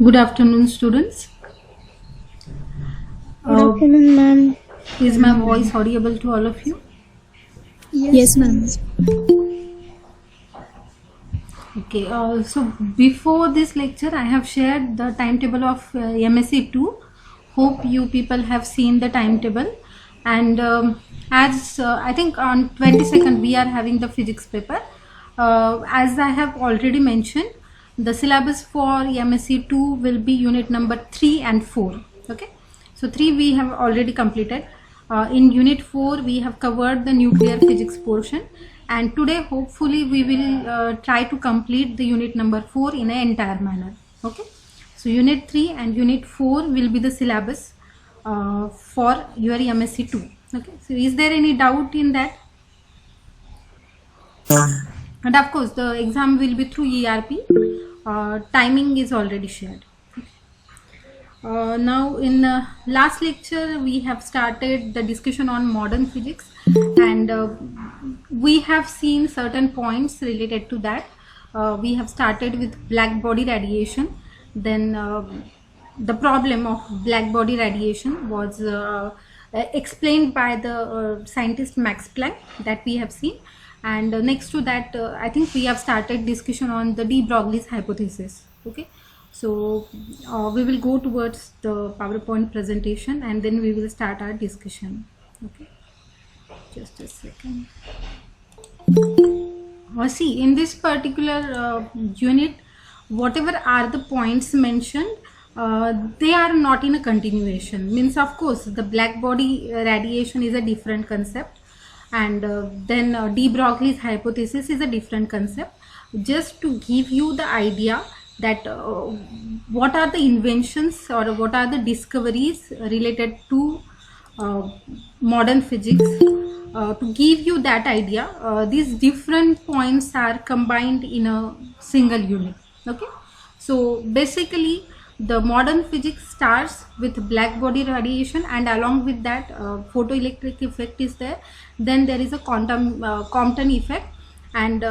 Good afternoon, students. Good afternoon, ma'am. Is my voice audible to all of you? Yes, ma'am. Okay, so before this lecture, I have shared the timetable of MSc 2. Hope you people have seen the timetable. And as I think on 22nd, we are having the physics paper. As I have already mentioned, the syllabus for MSc 2 will be unit number 3 and 4. Okay, so 3 we have already completed. In unit 4, we have covered the nuclear physics portion. And today hopefully we will try to complete the unit number 4 in an entire manner. Okay, so unit 3 and unit 4 will be the syllabus for your MSc 2. Okay, so is there any doubt in that? And of course the exam will be through ERP. Timing is already shared. Now in last lecture we have started the discussion on modern physics, and we have seen certain points related to that. We have started with black body radiation. Then the problem of black body radiation was explained by the scientist Max Planck, that we have seen. And next to that, I think we have started discussion on the de Broglie's hypothesis. Okay, so we will go towards the PowerPoint presentation and then we will start our discussion. Okay, just a second. See, in this particular unit, whatever are the points mentioned, they are not in a continuation. Means, of course, the black body radiation is a different concept, and then de Broglie's hypothesis is a different concept. Just to give you the idea that what are the inventions or what are the discoveries related to modern physics. To give you that idea, these different points are combined in a single unit. Okay, so basically the modern physics starts with black body radiation, and along with that photoelectric effect is there. Then there is a Compton effect, and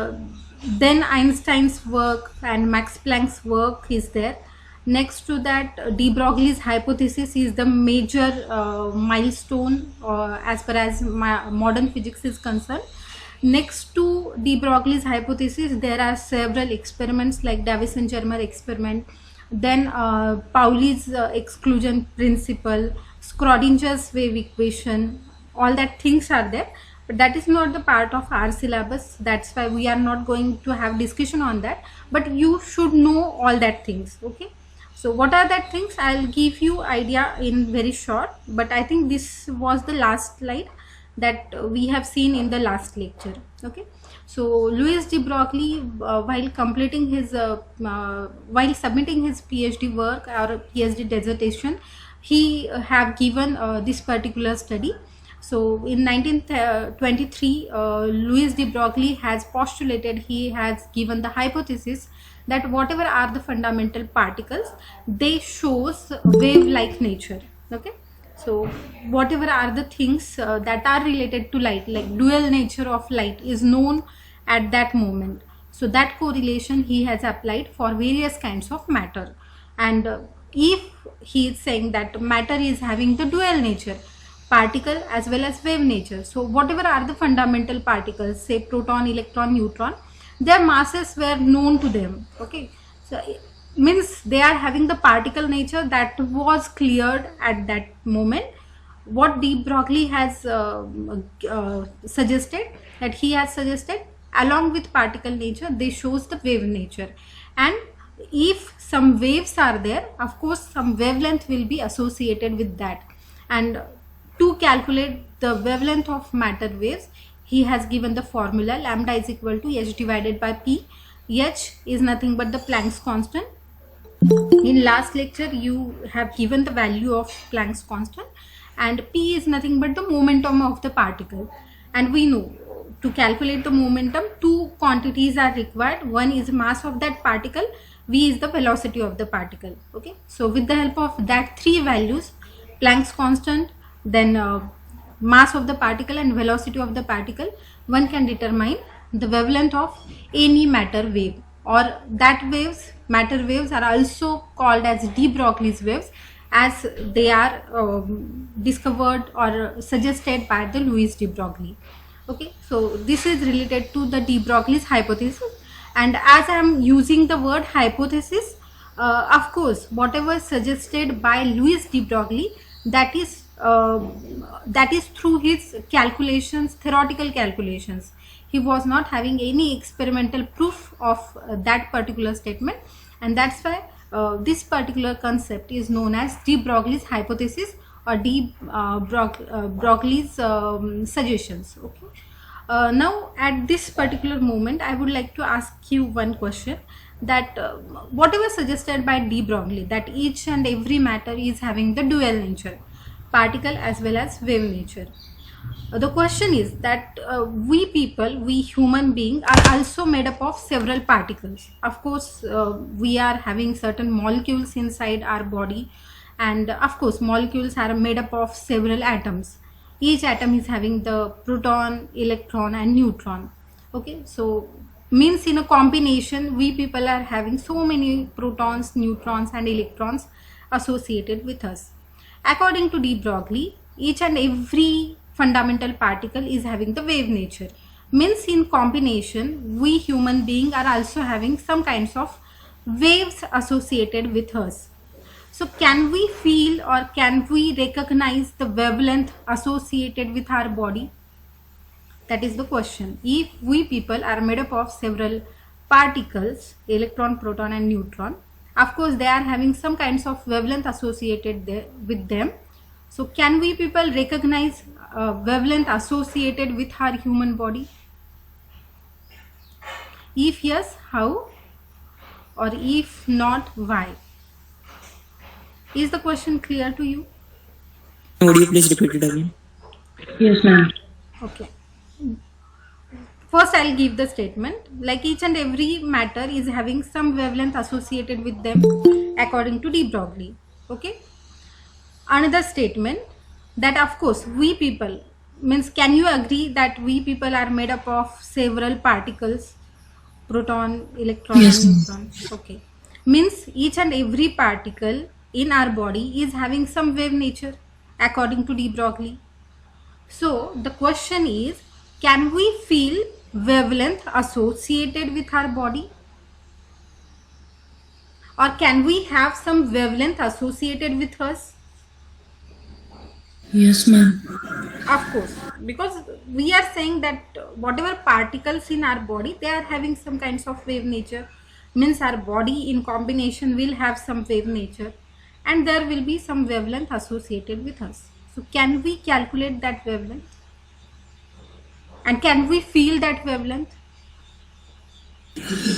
then Einstein's work and Max Planck's work is there. Next to that, de Broglie's hypothesis is the major milestone as far as modern physics is concerned. Next to de Broglie's hypothesis, there are several experiments like Davison-Germer experiment, then Pauli's exclusion principle, Schrodinger's wave equation, all that things are there. But that is not the part of our syllabus. That's why we are not going to have discussion on that. But you should know all that things. Okay. So what are that things? I'll give you idea in very short. But I think this was the last slide that we have seen in the last lecture. Okay. So Louis de Broglie, while completing his, while submitting his PhD work or PhD dissertation, he have given this particular study. So in 1923, Louis de Broglie has postulated, he has given the hypothesis that whatever are the fundamental particles, they shows wave-like nature. Okay, so whatever are the things that are related to light, like dual nature of light is known at that moment. So that correlation he has applied for various kinds of matter. And if he is saying that matter is having the dual nature, particle as well as wave nature, so whatever are the fundamental particles, say proton, electron, neutron, their masses were known to them. Okay, so it means they are having the particle nature that was cleared at that moment. What de Broglie has suggested, that he has suggested, along with particle nature, they shows the wave nature. And if some waves are there, of course some wavelength will be associated with that. And to calculate the wavelength of matter waves, he has given the formula lambda is equal to h divided by p. H is nothing but the Planck's constant. In last lecture you have given the value of Planck's constant, and p is nothing but the momentum of the particle. And we know to calculate the momentum, two quantities are required. One is mass of that particle, v is the velocity of the particle. Okay, so with the help of that three values, Planck's constant, then mass of the particle and velocity of the particle, one can determine the wavelength of any matter wave. or that waves, matter waves, are also called as de Broglie's waves, as they are discovered or suggested by the Louis de Broglie. Okay, so this is related to the de Broglie's hypothesis, and as I am using the word hypothesis, of course whatever suggested by Louis de Broglie, that is through his calculations, theoretical calculations. He was not having any experimental proof of that particular statement, and that's why this particular concept is known as de Broglie's hypothesis or de Broglie's suggestions. Okay. Now at this particular moment I would like to ask you one question, that whatever suggested by de Broglie, that each and every matter is having the dual nature, particle as well as wave nature. The question is that we people, we human beings, are also made up of several particles. Of course, we are having certain molecules inside our body, and of course molecules are made up of several atoms. Each atom is having the proton, electron and neutron. Okay, so means in a combination we people are having so many protons, neutrons and electrons associated with us. According to de Broglie, each and every fundamental particle is having the wave nature. Means in combination we human beings are also having some kinds of waves associated with us. So can we feel or can we recognize the wavelength associated with our body? That is the question. If we people are made up of several particles, electron, proton and neutron, of course they are having some kinds of wavelength associated with them. So can we people recognize wavelength associated with our human body? If yes, how? Or if not, why? Is the question clear to you? Would you please repeat it again? Yes, ma'am. Okay. First I'll give the statement, like each and every matter is having some wavelength associated with them according to de Broglie. Okay. Another statement, that of course we people, means can you agree that we people are made up of several particles, proton, electron Yes, and ma'am. neutron? Okay. Means each and every particle in our body is having some wave nature according to de Broglie. So the question is, can we feel wavelength associated with our body? Or can we have some wavelength associated with us? Yes, ma'am. Of course, because we are saying that whatever particles in our body, they are having some kinds of wave nature. Means our body in combination will have some wave nature, and there will be some wavelength associated with us. So can we calculate that wavelength? And can we feel that wavelength?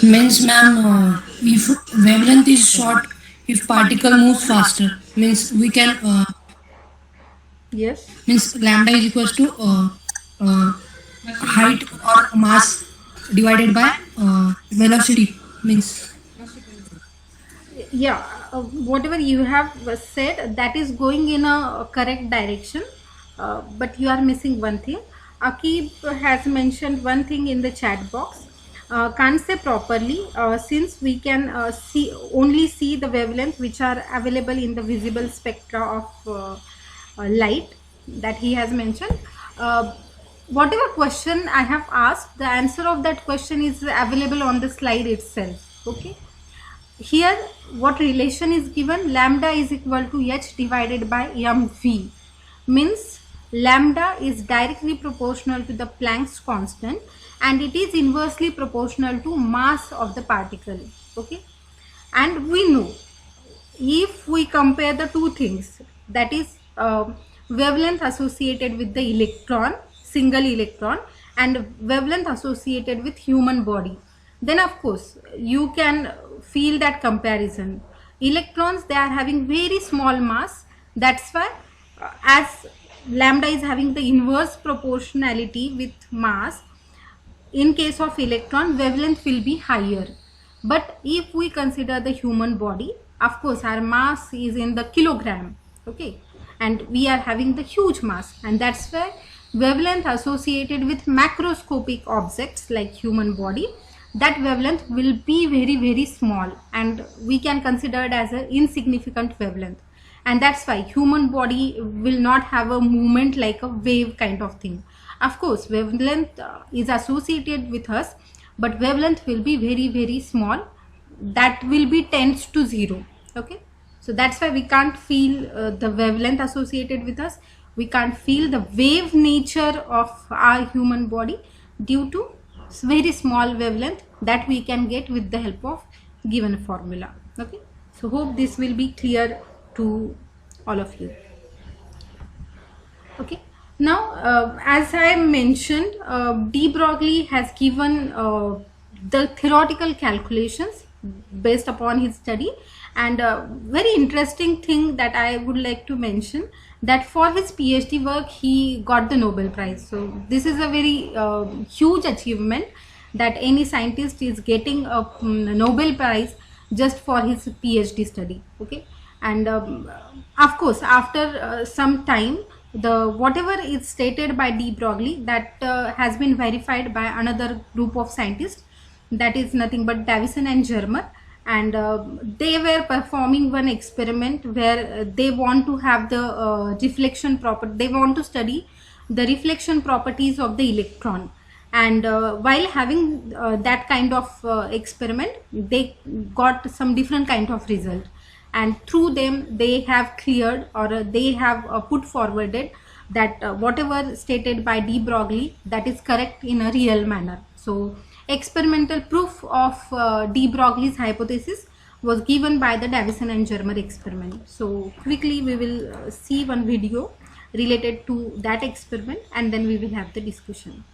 Means, ma'am, if wavelength is short, if particle moves faster, means we can, Yes. means lambda is equals to height or mass divided by velocity. Means, Yeah, whatever you have said, that is going in a correct direction, but you are missing one thing. Akib has mentioned one thing in the chat box. Can't say properly, since we can only see the wavelength which are available in the visible spectra of light, that he has mentioned. Whatever question I have asked, the answer of that question is available on the slide itself. Okay. Here what relation is given, lambda is equal to h divided by mv, means lambda is directly proportional to the Planck's constant and it is inversely proportional to mass of the particle. Okay, and we know if we compare the two things, that is wavelength associated with the electron, single electron, and wavelength associated with human body, then of course you can feel that comparison. Electrons, they are having very small mass, that's why as lambda is having the inverse proportionality with mass, in case of electron wavelength will be higher. But if we consider the human body, of course our mass is in the kilogram. Okay, and we are having the huge mass, and that's why wavelength associated with macroscopic objects like human body, that wavelength will be very, very small, and we can consider it as an insignificant wavelength. And that's why human body will not have a movement like a wave kind of thing. Of course, wavelength is associated with us, but wavelength will be very, very small. That will be tends to 0. Okay, so that's why we can't feel the wavelength associated with us. We can't feel the wave nature of our human body due to very small wavelength that we can get with the help of given formula. Okay, so hope this will be clear to all of you. Okay, now as I mentioned, de Broglie has given the theoretical calculations based upon his study, and very interesting thing that I would like to mention, that for his PhD work he got the Nobel Prize. So this is a very huge achievement, that any scientist is getting a Nobel Prize just for his PhD study. Okay, and of course after some time, the whatever is stated by de Broglie, that has been verified by another group of scientists, that is nothing but Davison and Germer. And they were performing one experiment where they want to have the reflection property, they want to study the reflection properties of the electron. And while having that kind of experiment, they got some different kind of result, and through them they have cleared, or they have put forwarded that whatever stated by de Broglie, that is correct in a real manner. So experimental proof of de Broglie's hypothesis was given by the Davison and Germer experiment. So quickly we will see one video related to that experiment, and then we will have the discussion.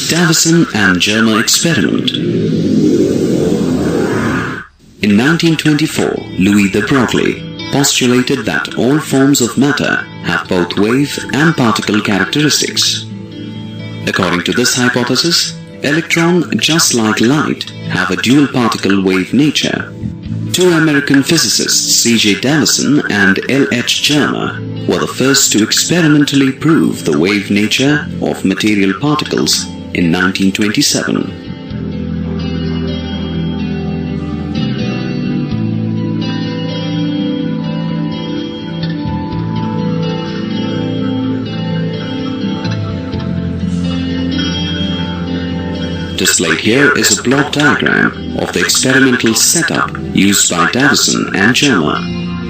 Davison and Germer experiment. In 1924, Louis de Broglie postulated that all forms of matter have both wave and particle characteristics. According to this hypothesis, electrons, just like light, have a dual particle wave nature. Two American physicists, C.J. Davison and L.H. Germer, were the first to experimentally prove the wave nature of material particles in 1927. Displayed here is a block diagram of the experimental setup used by Davison and Germer.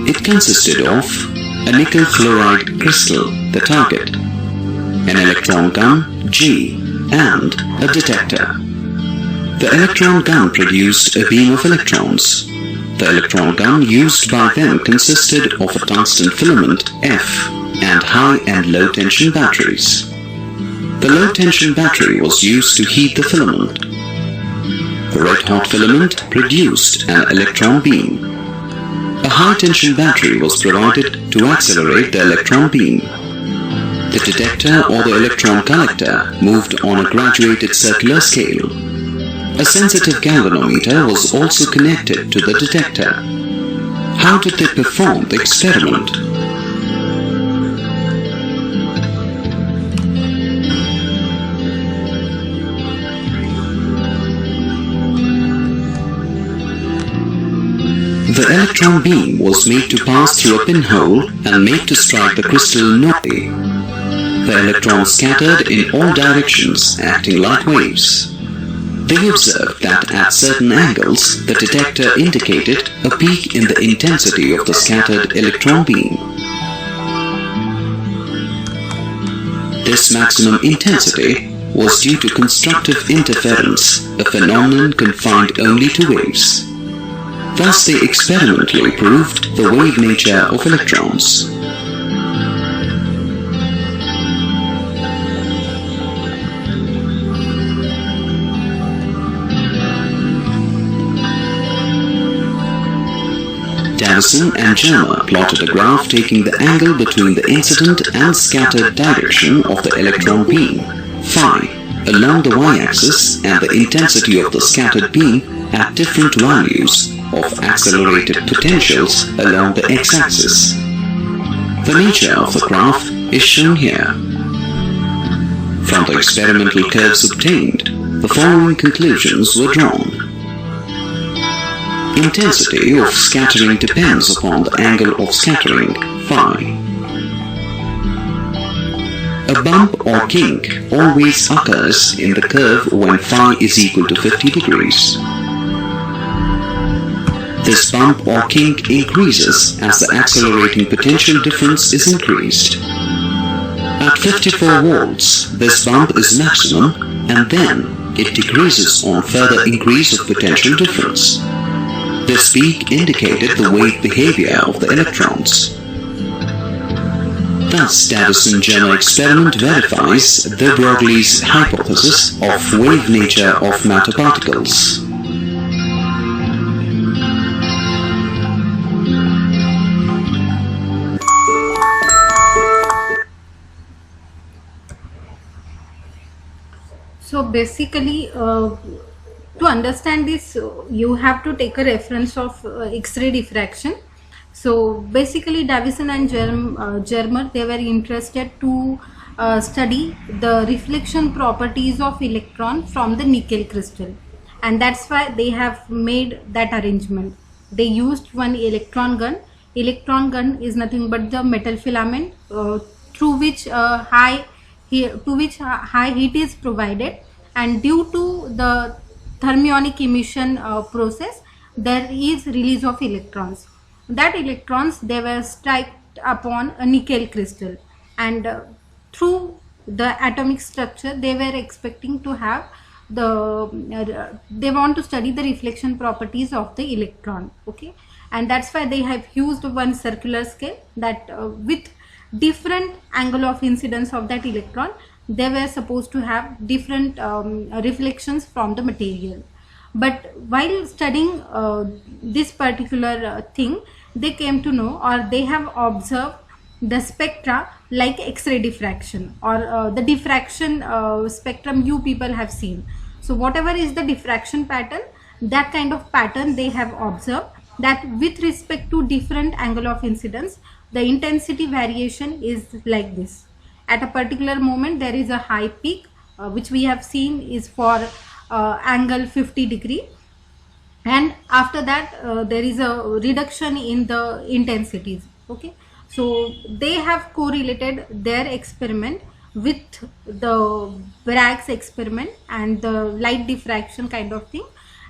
It consisted of a nickel chloride crystal, the target, an electron gun, G, and a detector. The electron gun produced a beam of electrons. The electron gun used by them consisted of a tungsten filament, F, and high and low tension batteries. The low tension battery was used to heat the filament. The red hot filament produced an electron beam. A high tension battery was provided to accelerate the electron beam. The detector or the electron collector moved on a graduated circular scale. A sensitive galvanometer was also connected to the detector. How did they perform the experiment? The electron beam was made to pass through a pinhole and made to strike the crystal noddy. The electrons scattered in all directions, acting like waves. They observed that at certain angles, the detector indicated a peak in the intensity of the scattered electron beam. This maximum intensity was due to constructive interference, a phenomenon confined only to waves. Thus they experimentally proved the wave nature of electrons. Davison and Germer plotted a graph taking the angle between the incident and scattered direction of the electron beam, phi, along the y-axis and the intensity of the scattered beam at different values of accelerated potentials along the x-axis. The nature of the graph is shown here. From the experimental curves obtained, the following conclusions were drawn. Intensity of scattering depends upon the angle of scattering, phi. A bump or kink always occurs in the curve when phi is equal to 50 degrees. This bump or kink increases as the accelerating potential difference is increased. At 54 volts, this bump is maximum and then it decreases on further increase of potential difference. This peak indicated the wave behavior of the electrons. Thus, Davison-Germer experiment verifies de Broglie's hypothesis of wave nature of matter particles. So basically, to understand this, you have to take a reference of X-ray diffraction. So basically, Davison and Germer, they were interested to study the reflection properties of electron from the nickel crystal, and that's why they have made that arrangement. They used one electron gun. Electron gun is nothing but the metal filament through which high heat is provided, and due to the thermionic emission process, there is release of electrons. That electrons, they were struck upon a nickel crystal, and through the atomic structure they were expecting to have they want to study the reflection properties of the electron. Okay, and that's why they have used one circular scale that with different angle of incidence of that electron, they were supposed to have different reflections from the material. But while studying this particular thing, they came to know, or they have observed the spectra like X-ray diffraction, or the diffraction spectrum you people have seen. So whatever is the diffraction pattern, that kind of pattern they have observed, that with respect to different angle of incidence, the intensity variation is like this. At a particular moment, there is a high peak, which we have seen is for angle 50 degree, and after that there is a reduction in the intensities. Okay, so they have correlated their experiment with the Bragg's experiment and the light diffraction kind of thing,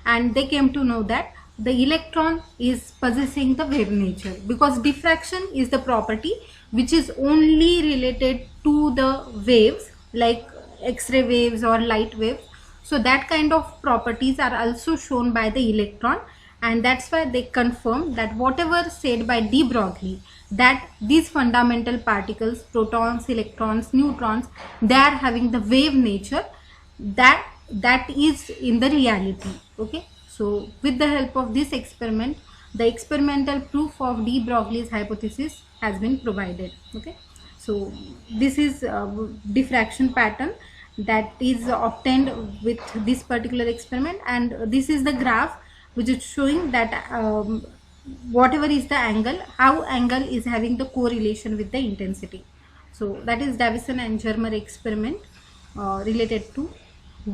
and they came to know that the electron is possessing the wave nature, because diffraction is the property which is only related to the waves like X-ray waves or light waves. So that kind of properties are also shown by the electron, and that's why they confirm that whatever said by de Broglie, that these fundamental particles, protons, electrons, neutrons, they are having the wave nature, that is in the reality. Okay, so with the help of this experiment, the experimental proof of de Broglie's hypothesis has been provided. Okay, so this is diffraction pattern that is obtained with this particular experiment, and this is the graph which is showing that whatever is the angle, how angle is having the correlation with the intensity. So that is Davison and Germer experiment related to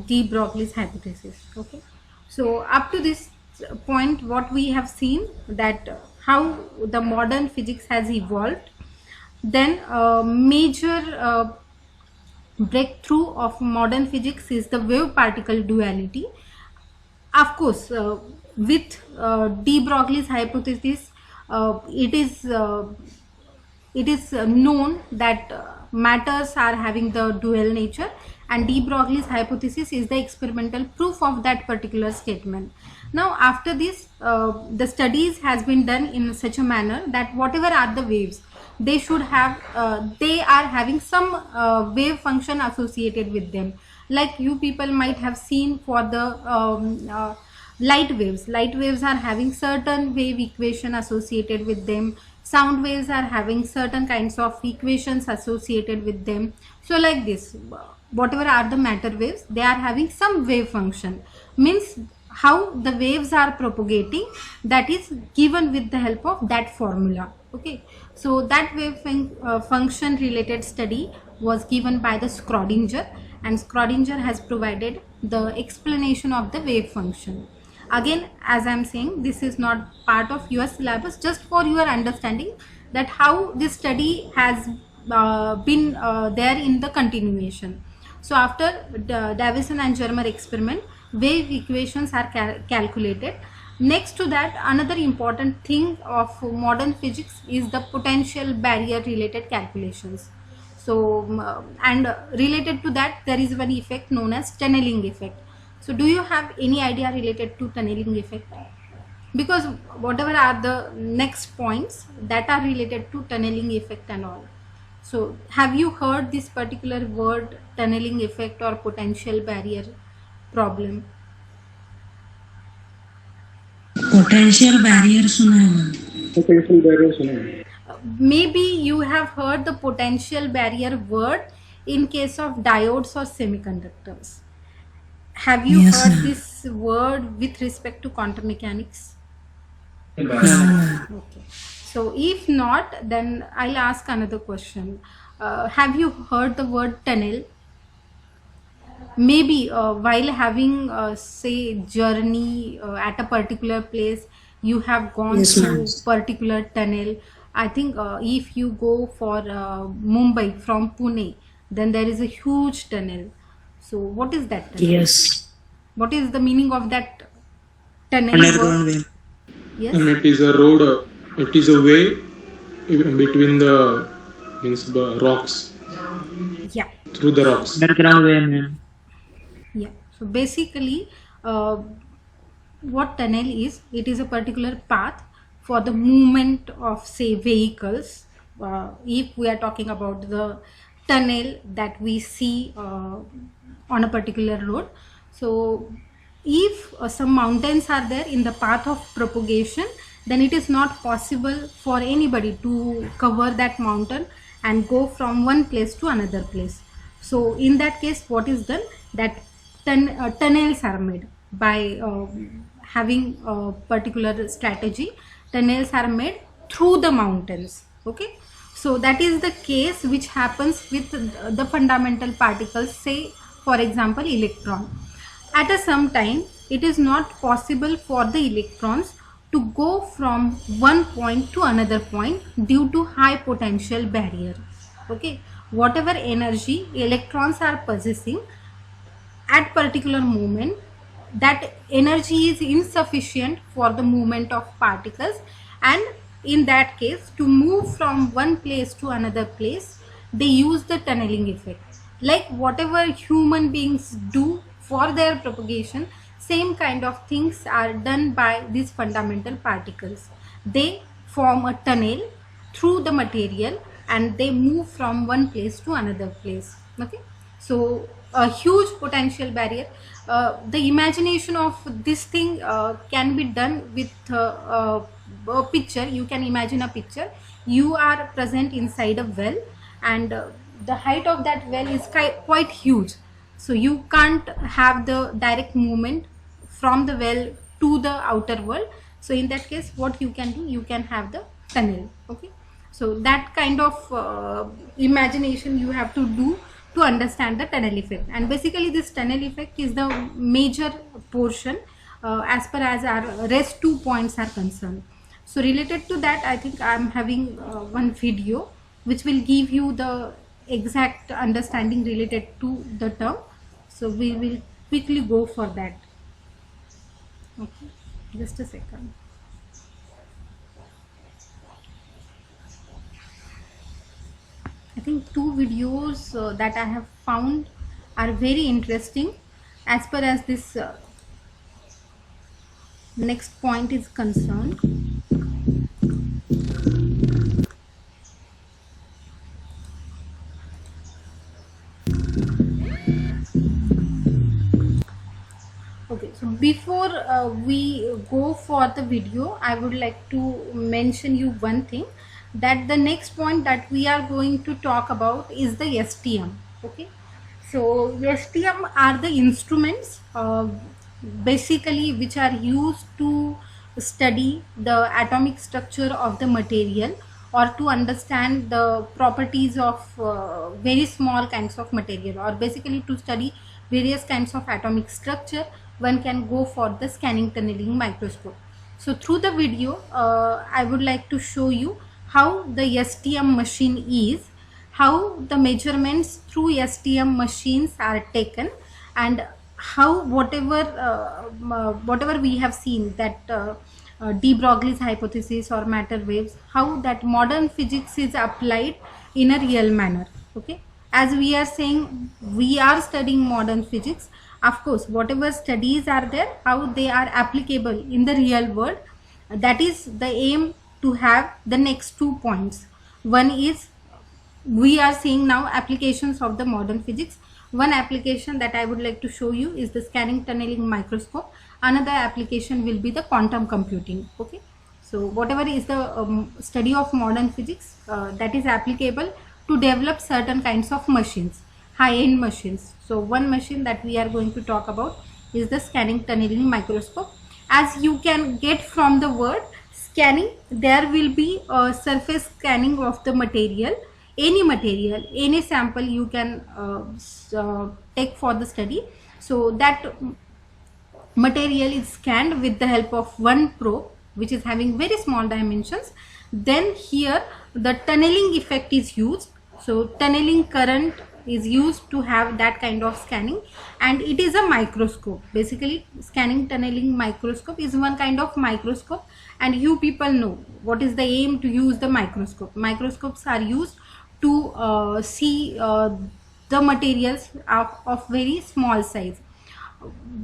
de Broglie's hypothesis. Okay, so up to this point, what we have seen, that how the modern physics has evolved. Then major breakthrough of modern physics is the wave particle duality. Of course, with de Broglie's hypothesis, it is known that matters are having the dual nature, and de Broglie's hypothesis is the experimental proof of that particular statement. Now after this, the studies has been done in such a manner that whatever are the waves, they should have they are having some wave function associated with them. Like you people might have seen for the Light waves are having certain wave equation associated with them. Sound waves are having certain kinds of equations associated with them. So like this, whatever are the matter waves, they are having some wave function, means how the waves are propagating, that is given with the help of that formula. Okay, so that wave function related study was given by the Schrodinger, and Schrodinger has provided the explanation of the wave function. Again, as I am saying, this is not part of your syllabus, just for your understanding that how this study has been there in the continuation. So after the Davison and Germer experiment, wave equations are calculated. Next to that, another important thing of modern physics is the potential barrier related calculations. So and related to that, there is one effect known as tunneling effect. So do you have any idea related to tunneling effect? Because whatever are the next points that are related to tunneling effect and all. So have you heard this particular word, tunneling effect or potential barrier problem? Potential barrier सुना है ma'am. Potential barrier सुना है. Maybe you have heard the potential barrier word in case of diodes or semiconductors. Have you Yes, heard ma'am. this word with respect to quantum mechanics? No. Okay. So if not, then I'll ask another question. Have you heard the word tunnel? Maybe while having say journey at a particular place, you have gone Yes, through ma'am. particular tunnel. I think if you go for Mumbai from Pune, then there is a huge tunnel. So what is that tunnel? Yes. What is the meaning of that tunnel? Underground way. Yes. And it is a road. It is a way in between the rocks, Yeah. through the rocks. Underground way, man. Yeah. So basically, what tunnel is? It is a particular path for the movement of, say, vehicles. If we are talking about the tunnel that we see on a particular road, so if some mountains are there in the path of propagation, then it is not possible for anybody to cover that mountain and go from one place to another place. So in that case, what is done? That tunnels are made by having a particular strategy. Tunnels are made through the mountains. Okay, so that is the case which happens with the fundamental particles, say for example electron. At some time, it is not possible for the electrons to go from one point to another point due to high potential barrier. Okay, whatever energy electrons are possessing at particular moment, that energy is insufficient for the movement of particles, and in that case, to move from one place to another place, they use the tunneling effect. Like whatever human beings do for their propagation, same kind of things are done by these fundamental particles. They form a tunnel through the material and they move from one place to another place. Okay, so a huge potential barrier. The imagination of this thing can be done with a picture. You can imagine a picture. You are present inside a well, and the height of that well is quite huge. So you can't have the direct movement from the well to the outer world. So in that case, what you can do, you can have the tunnel. Okay, so that kind of imagination you have to do to understand the tunnel effect. And basically this tunnel effect is the major portion as per as our rest 2 points are concerned. So related to that, I think I am having one video which will give you the exact understanding related to the term. So we will quickly go for that. Okay, just a second. I think 2 videos that I have found are very interesting as far as this next point is concerned. Okay, So before we go for the video, I would like to mention you one thing, that the next point that we are going to talk about is the STM. Okay, so STM are the instruments basically which are used to study the atomic structure of the material, or to understand the properties of very small kinds of material, or basically to study various kinds of atomic structure. One can go for the scanning tunneling microscope. So through the video I would like to show you how the STM machine is, how the measurements through STM machines are taken, and how whatever we have seen, that de Broglie's hypothesis or matter waves, how that modern physics is applied in a real manner. Okay, as we are saying, we are studying modern physics. Of course, whatever studies are there, how they are applicable in the real world, that is the aim to have the next 2 points. One is, we are seeing now applications of the modern physics. One application that I would like to show you is the scanning tunneling microscope. Another application will be the quantum computing. Okay, so whatever is the study of modern physics that is applicable to develop certain kinds of machines, high-end machines. So one machine that we are going to talk about is the scanning tunneling microscope. As you can get from the word scanning, there will be a surface scanning of the material, any sample you can take for the study. So that material is scanned with the help of one probe which is having very small dimensions. Then here the tunneling effect is used. So tunneling current is used to have that kind of scanning, and it is a microscope. Basically, scanning tunneling microscope is one kind of microscope, and you people know what is the aim to use the microscope. Microscopes are used to see the materials of very small size.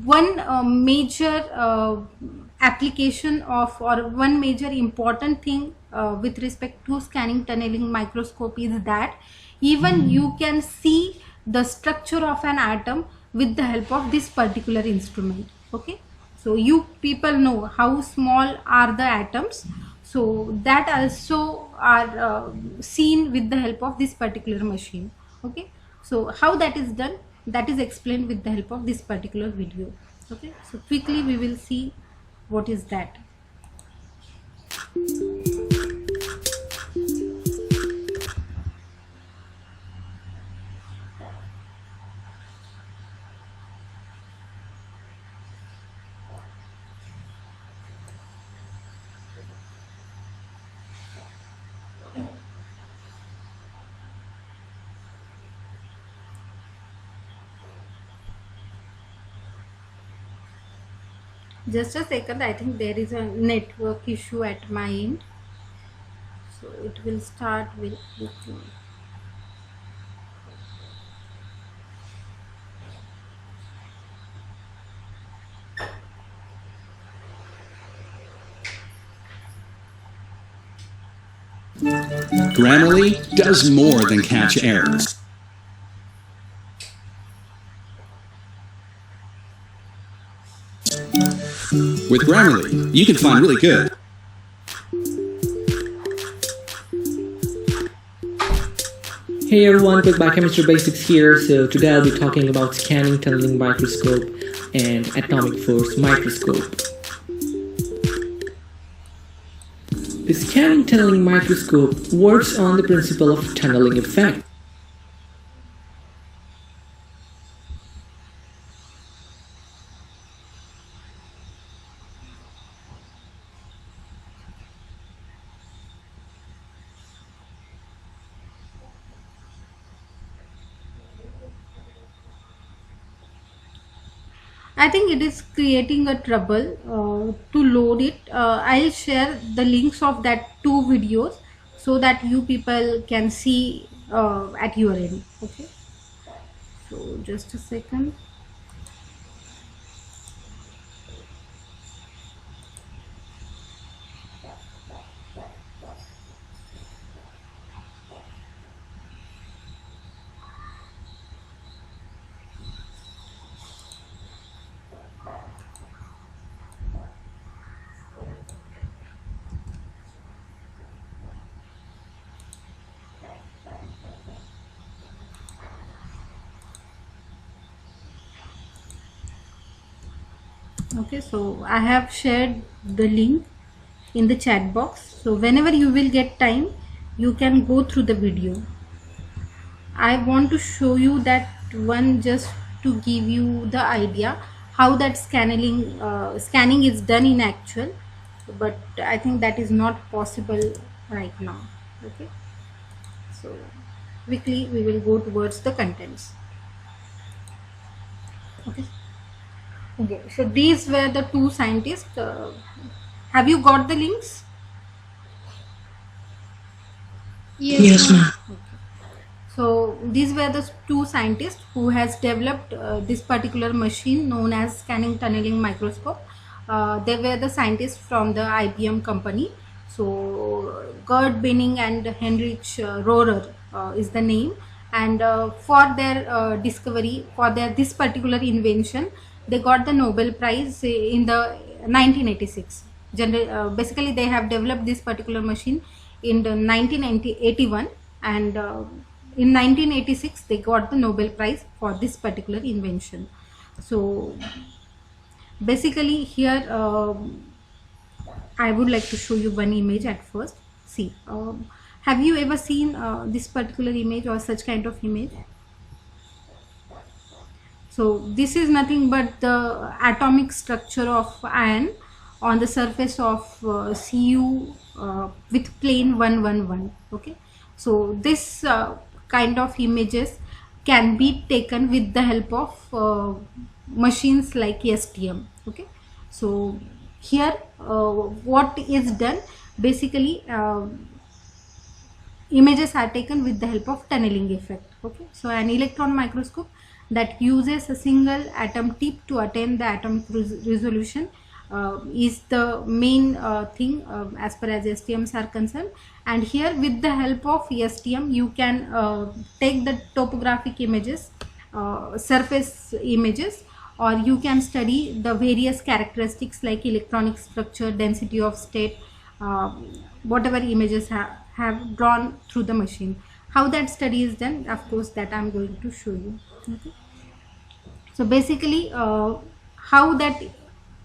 One major application of, or one major important thing with respect to scanning tunneling microscope is that even you can see the structure of an atom with the help of this particular instrument. Okay, so you people know how small are the atoms, so that also are seen with the help of this particular machine. Okay, so how that is done, that is explained with the help of this particular video. Okay, so quickly we will see what is that. Just a second, I think there is a network issue at my end, so it will start with Grammarly does more than catch errors. With Grammarly, you can find really good. Hey everyone, quick biochemistry basics here. So today I'll be talking about scanning tunneling microscope and atomic force microscope. The scanning tunneling microscope works on the principle of tunneling effect. I think it is creating a trouble to load it. I'll share the links of that 2 videos so that you people can see at your end. Okay, so just a second. Okay, so I have shared the link in the chat box. So whenever you will get time, you can go through the video. I want to show you that one just to give you the idea how that scanning is done in actual, but I think that is not possible right now. Okay, so quickly we will go towards the contents. Okay, so these were the two scientists. Have you got the links? Yes, ma'am. So these were the two scientists who has developed this particular machine known as scanning tunneling microscope. They were the scientists from the IBM company. So Gerd Benning and Heinrich Rohrer is the name, and for their discovery, for their this particular invention, they got the Nobel Prize in the 1986. Basically, they have developed this particular machine in the 1981, and in 1986 they got the Nobel Prize for this particular invention. So basically here I would like to show you one image at first. See, have you ever seen this particular image or such kind of image? So this is nothing but the atomic structure of iron on the surface of Cu with plane 111. Okay, so this kind of images can be taken with the help of machines like STM. Okay, so here what is done, basically images are taken with the help of tunneling effect. Okay, so an electron microscope that uses a single atom tip to attain the atomic resolution is the main thing as far as STMs are concerned. And here with the help of STM you can take the topographic images, surface images, or you can study the various characteristics like electronic structure, density of state, whatever images have drawn through the machine. How that study is done, of course, that I am going to show you. Okay. So basically how that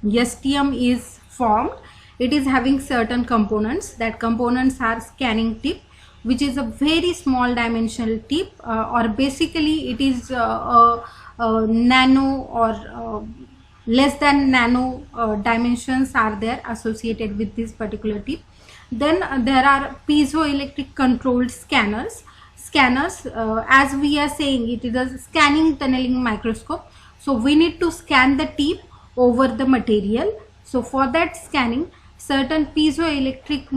STM is formed, it is having certain components. That components are scanning tip, which is a very small dimensional tip, or basically it is a nano or less than nano dimensions are there associated with this particular tip. Then there are piezoelectric controlled scanners. As we are saying, it is a scanning tunneling microscope, so we need to scan the tip over the material. So for that scanning, certain piezoelectric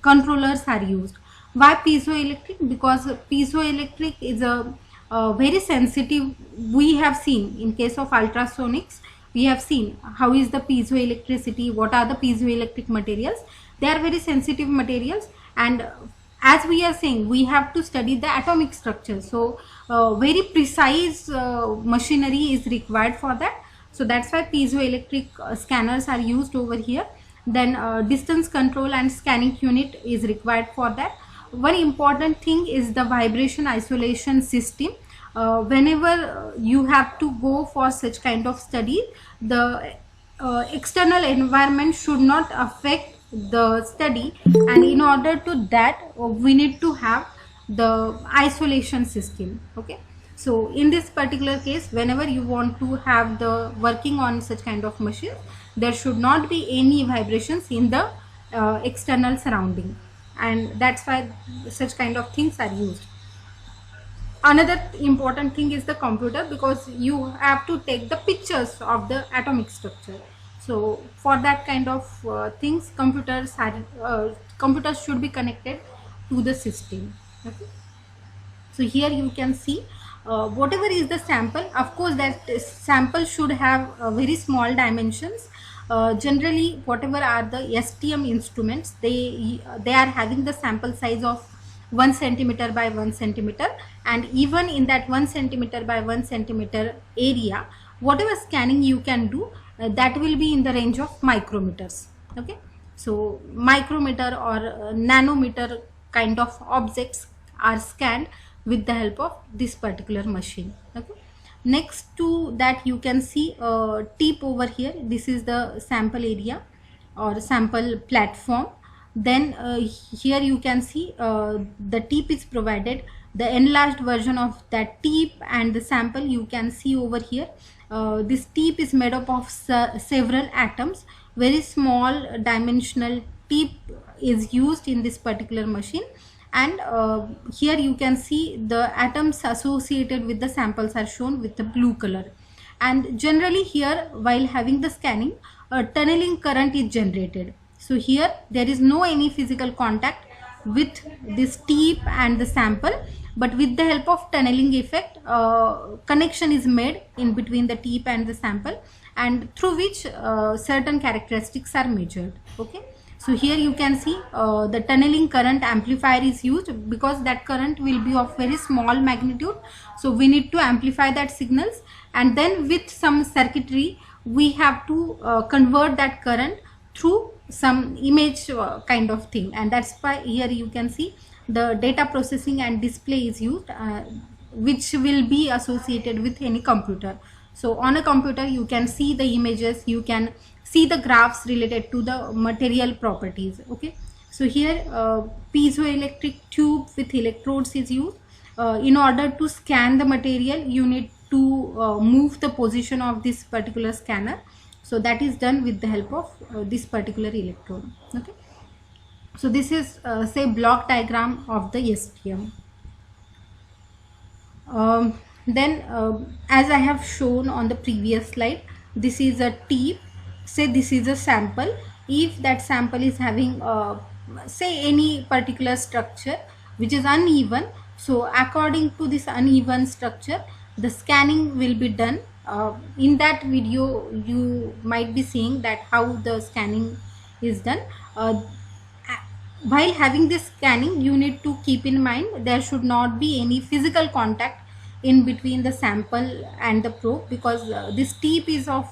controllers are used. Why piezoelectric? Because piezoelectric is a very sensitive. We have seen in case of ultrasonics, we have seen how is the piezoelectricity, what are the piezoelectric materials. They are very sensitive materials, and as we are saying, we have to study the atomic structure. So very precise machinery is required for that. So that's why piezoelectric scanners are used over here. Then distance control and scanning unit is required for that. One important thing is the vibration isolation system. Whenever you have to go for such kind of study, the external environment should not affect the study, and in order to that we need to have the isolation system. Okay, so in this particular case, whenever you want to have the working on such kind of machine, there should not be any vibrations in the external surrounding, and that's why such kind of things are used. Another important thing is the computer, because you have to take the pictures of the atomic structure. So for that kind of things, computers should be connected to the system. Okay. So here you can see whatever is the sample. Of course, that sample should have very small dimensions. Generally, whatever are the STM instruments, they are having the sample size of 1 centimeter by 1 centimeter, and even in that 1 centimeter by 1 centimeter area, whatever scanning you can do, that will be in the range of micrometers. Okay, so micrometer or nanometer kind of objects are scanned with the help of this particular machine. Okay, Next to that you can see a tip over here. This is the sample area or sample platform. Then here you can see the tip is provided, the enlarged version of that tip and the sample you can see over here. This tip is made up of several atoms. Very small dimensional tip is used in this particular machine, and here you can see the atoms associated with the samples are shown with the blue color. And generally here, while having the scanning, a tunneling current is generated. So here there is no any physical contact with this tip and the sample, but with the help of tunneling effect, connection is made in between the tip and the sample, and through which certain characteristics are measured. Okay, so here you can see the tunneling current amplifier is used, because that current will be of very small magnitude, so we need to amplify that signals, and then with some circuitry we have to convert that current through some image kind of thing, and that's why here you can see the data processing and display is used, which will be associated with any computer. So on a computer you can see the images, you can see the graphs related to the material properties. Okay, so here piezoelectric tube with electrodes is used. In order to scan the material, you need to move the position of this particular scanner, so that is done with the help of this particular electrode. Okay, so this is say block diagram of the STM. Then as I have shown on the previous slide, this is a tip, say this is a sample. If that sample is having say any particular structure which is uneven, so according to this uneven structure the scanning will be done. In that video you might be seeing that how the scanning is done. While having this scanning, you need to keep in mind there should not be any physical contact in between the sample and the probe, because this tip is of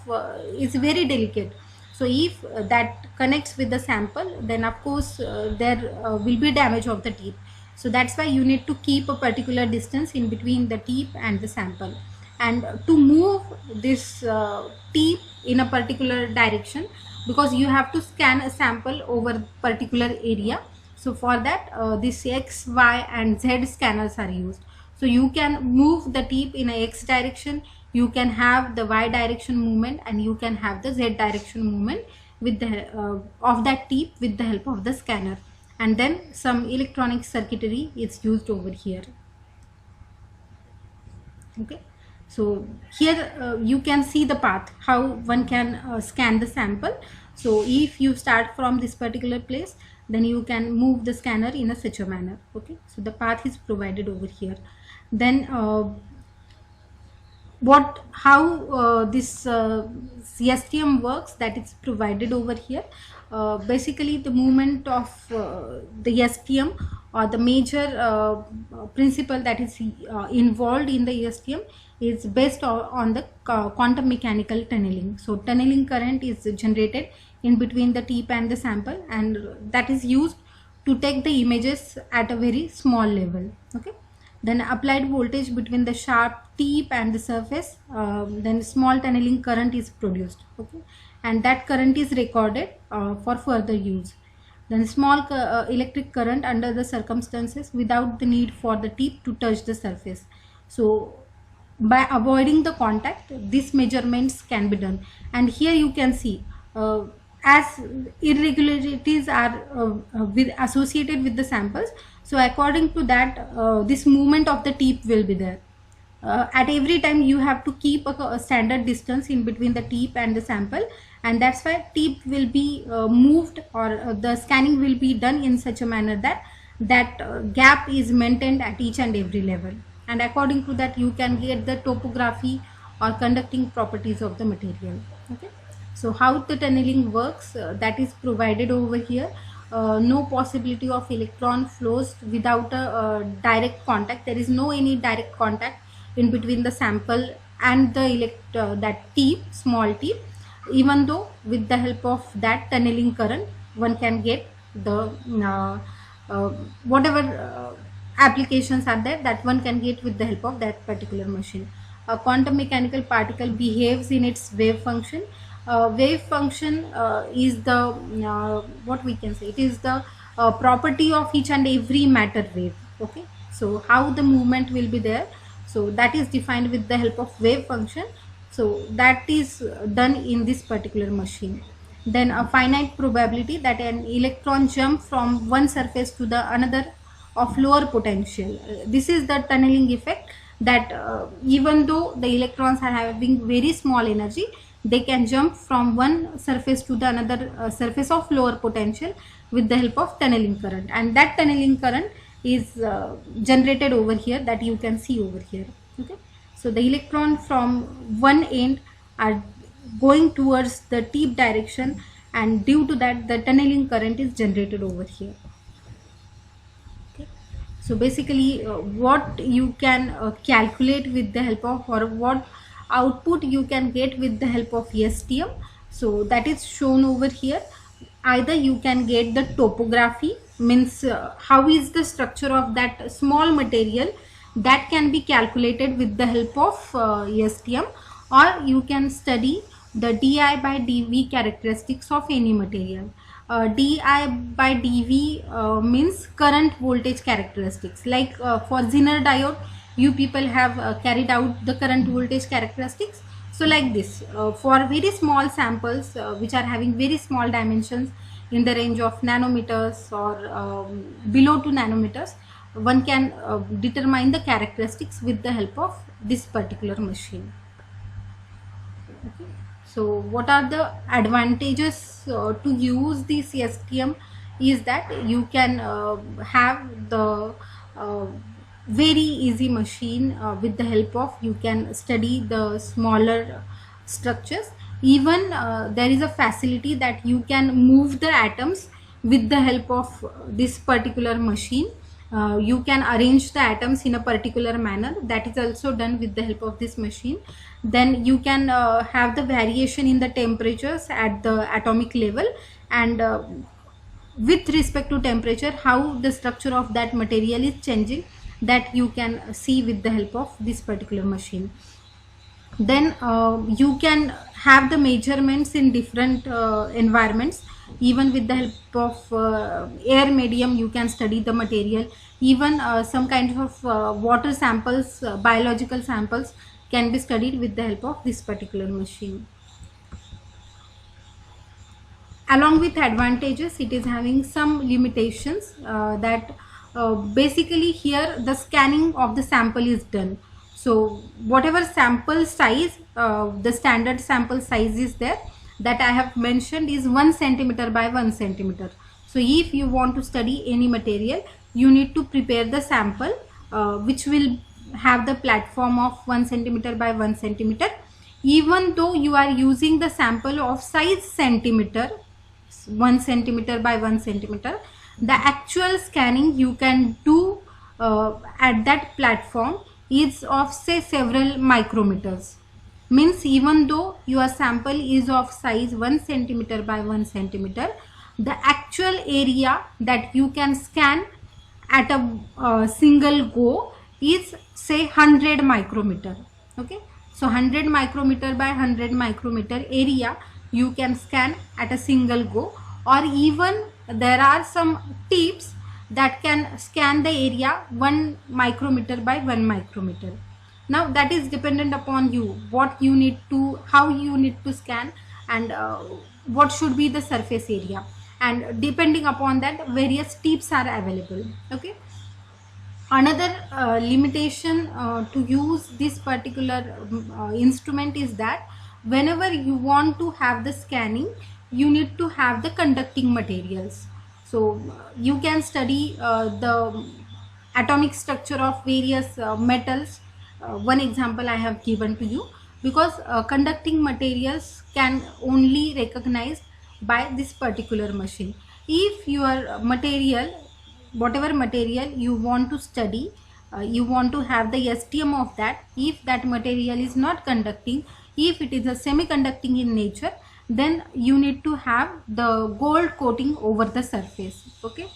is very delicate. So if that connects with the sample, then of course there will be damage of the tip. So that's why you need to keep a particular distance in between the tip and the sample. And to move this tip in a particular direction, because you have to scan a sample over particular area, so for that this X, Y and Z scanners are used. So you can move the tip in a X direction, you can have the Y direction movement, and you can have the Z direction movement with the of that tip with the help of the scanner. And then some electronic circuitry is used over here. Okay, so here you can see the path how one can scan the sample. So if you start from this particular place, then you can move the scanner in a such a manner. Okay, so the path is provided over here. Then how this STM works, that is provided over here. Basically the movement of the STM, or the major principle that is involved in the STM, is based on the quantum mechanical tunneling. So tunneling current is generated in between the tip and the sample, and that is used to take the images at a very small level. Okay, then applied voltage between the sharp tip and the surface, then small tunneling current is produced. Okay, and that current is recorded for further use. Then small electric current under the circumstances without the need for the tip to touch the surface. So by avoiding the contact, these measurements can be done. And here you can see as irregularities are associated with the samples, so according to that this movement of the tip will be there. At every time you have to keep a standard distance in between the tip and the sample, and that's why tip will be moved, or the scanning will be done in such a manner that that gap is maintained at each and every level, and according to that you can get the topography or conducting properties of the material. Okay, so how the tunneling works, that is provided over here. No possibility of electron flows without a direct contact. There is no any direct contact in between the sample and the that tip, small tip, even though with the help of that tunneling current one can get the whatever applications are there that one can get with the help of that particular machine. a quantum mechanical particle behaves in its wave function. Wave function is the what we can say, it is the property of each and every matter wave. Okay, so how the movement will be there, so that is defined with the help of wave function. So that is done in this particular machine. Then a finite probability that an electron jump from one surface to the another of lower potential. This is the tunneling effect, that even though the electrons are having very small energy, they can jump from one surface to the another surface of lower potential with the help of tunneling current, and that tunneling current is generated over here, that you can see over here. Okay, so the electron from one end are going towards the tip direction, and due to that the tunneling current is generated over here. Okay, so basically what you can calculate with the help of, or what output you can get with the help of STM, so that is shown over here. Either you can get the topography, means how is the structure of that small material, that can be calculated with the help of STM, or you can study the di by dv characteristics of any material. Di by dv means current voltage characteristics, like for Zener diode you people have carried out the current voltage characteristics. So like this, for very small samples which are having very small dimensions in the range of nanometers or below 2 nanometers, one can determine the characteristics with the help of this particular machine. Okay. So what are the advantages to use this STM is that you can have the very easy machine with the help of, you can study the smaller structures. Even there is a facility that you can move the atoms with the help of this particular machine. You can arrange the atoms in a particular manner, that is also done with the help of this machine. Then you can have the variation in the temperatures at the atomic level, and with respect to temperature how the structure of that material is changing, that you can see with the help of this particular machine. Then you can have the measurements in different environments. Even with the help of air medium you can study the material. Even some kind of water samples, biological samples can be studied with the help of this particular machine. Along with advantages, it is having some limitations, that basically here the scanning of the sample is done. So whatever sample size, the standard sample size is there, that I have mentioned is 1 centimeter by 1 centimeter. So if you want to study any material, you need to prepare the sample which will have the platform of 1 centimeter by 1 centimeter. Even though you are using the sample of size centimeter, 1 centimeter by 1 centimeter, the actual scanning you can do at that platform is of say several micrometers. Means even though your sample is of size 1 centimeter by 1 centimeter, the actual area that you can scan at a single go is say 100 micrometer. Okay, so 100 micrometer by 100 micrometer area you can scan at a single go, or even there are some tips that can scan the area 1 micrometer by 1 micrometer. Now that is dependent upon you, what you need to, how you need to scan, and what should be the surface area, and depending upon that various tips are available. Okay, another limitation to use this particular instrument is that whenever you want to have the scanning, you need to have the conducting materials. So you can study the atomic structure of various metals. One example I have given to you, because conducting materials can only recognized by this particular machine. If your material, whatever material you want to study, you want to have the STM of that, if that material is not conducting, if it is a semiconducting in nature, then you need to have the gold coating over the surface. Okay,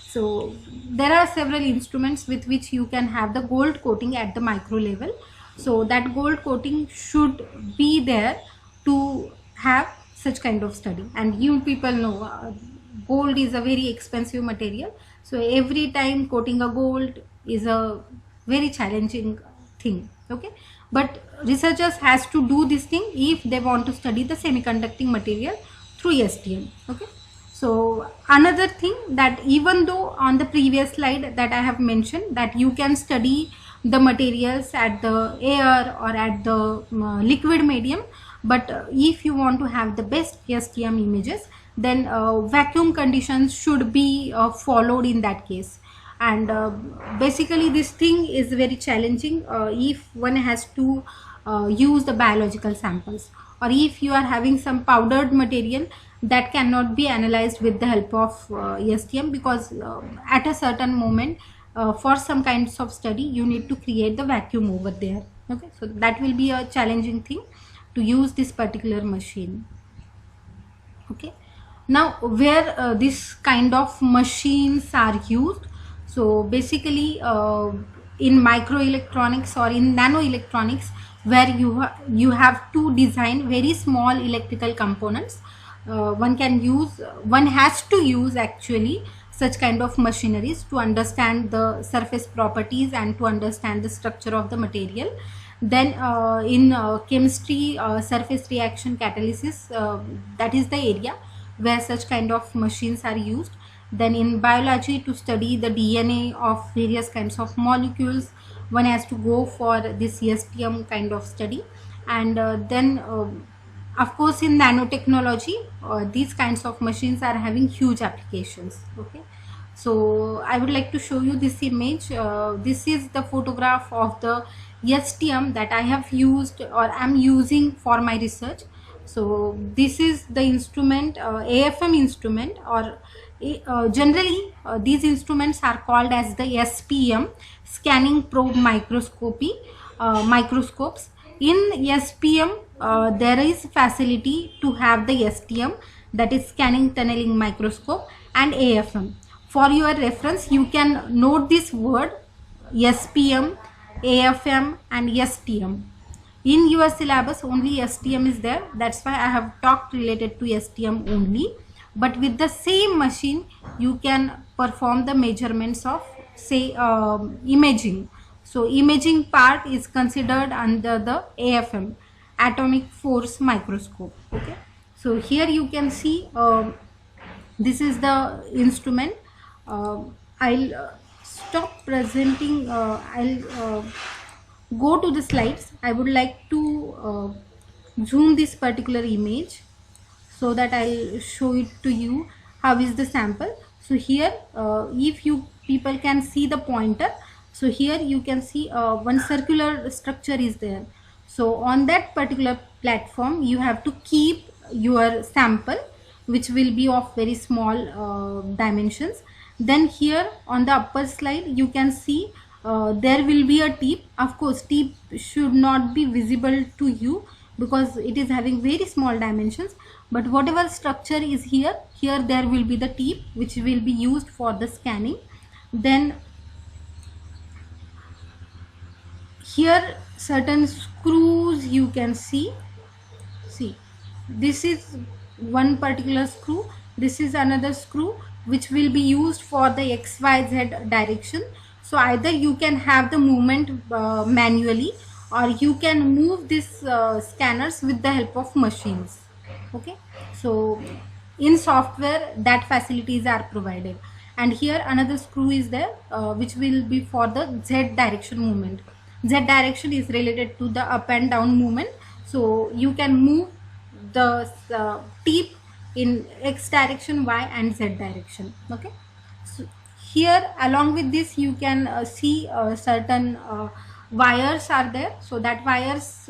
so there are several instruments with which you can have the gold coating at the micro level. So that gold coating should be there to have such kind of study. And you people know gold is a very expensive material, so every time coating a gold is a very challenging thing. Okay, but researchers has to do this thing if they want to study the semiconducting material through STM. Okay, so another thing, that even though on the previous slide that I have mentioned that you can study the materials at the air or at the liquid medium, but if you want to have the best STM images, then vacuum conditions should be followed in that case. And basically this thing is very challenging if one has to use the biological samples, or if you are having some powdered material that cannot be analyzed with the help of STM, because at a certain moment for some kinds of study you need to create the vacuum over there. Okay, so that will be a challenging thing to use this particular machine. Okay, now where this kind of machines are used, so basically in microelectronics or in nanoelectronics, where you have to design very small electrical components, one has to use actually such kind of machineries to understand the surface properties and to understand the structure of the material. Then in chemistry, surface reaction catalysis, that is the area where such kind of machines are used. Then in biology, to study the DNA of various kinds of molecules, one has to go for this STM kind of study. And then of course in nanotechnology, these kinds of machines are having huge applications. Okay, so I would like to show you this image. This is the photograph of the STM that I have used or am using for my research. So this is the instrument, AFM instrument, or generally these instruments are called as the SPM, scanning probe microscopes. In SPM there is facility to have the STM, that is scanning tunneling microscope, and AFM. For your reference, you can note this word SPM, AFM and STM. In your syllabus only STM is there, that's why I have talked related to STM only. But with the same machine you can perform the measurements of, say, imaging. So imaging part is considered under the AFM, atomic force microscope. Okay, so here you can see this is the instrument. I'll stop presenting. I'll go to the slides. I would like to zoom this particular image so that I'll show it to you how is the sample. So here if you people can see the pointer, so here you can see one circular structure is there. So on that particular platform you have to keep your sample, which will be of very small dimensions. Then here on the upper slide you can see there will be a tip. Of course tip should not be visible to you because it is having very small dimensions, but whatever structure is here there will be the tip which will be used for the scanning. Then here certain screws you can see this is one particular screw, this is another screw which will be used for the XYZ direction. So either you can have the movement manually, or you can move these scanners with the help of machines. Okay, so in software that facilities are provided. And here another screw is there which will be for the Z direction movement. Z direction is related to the up and down movement, so you can move the tip in X direction, Y and Z direction. Okay, so here along with this you can see certain wires are there, so that wires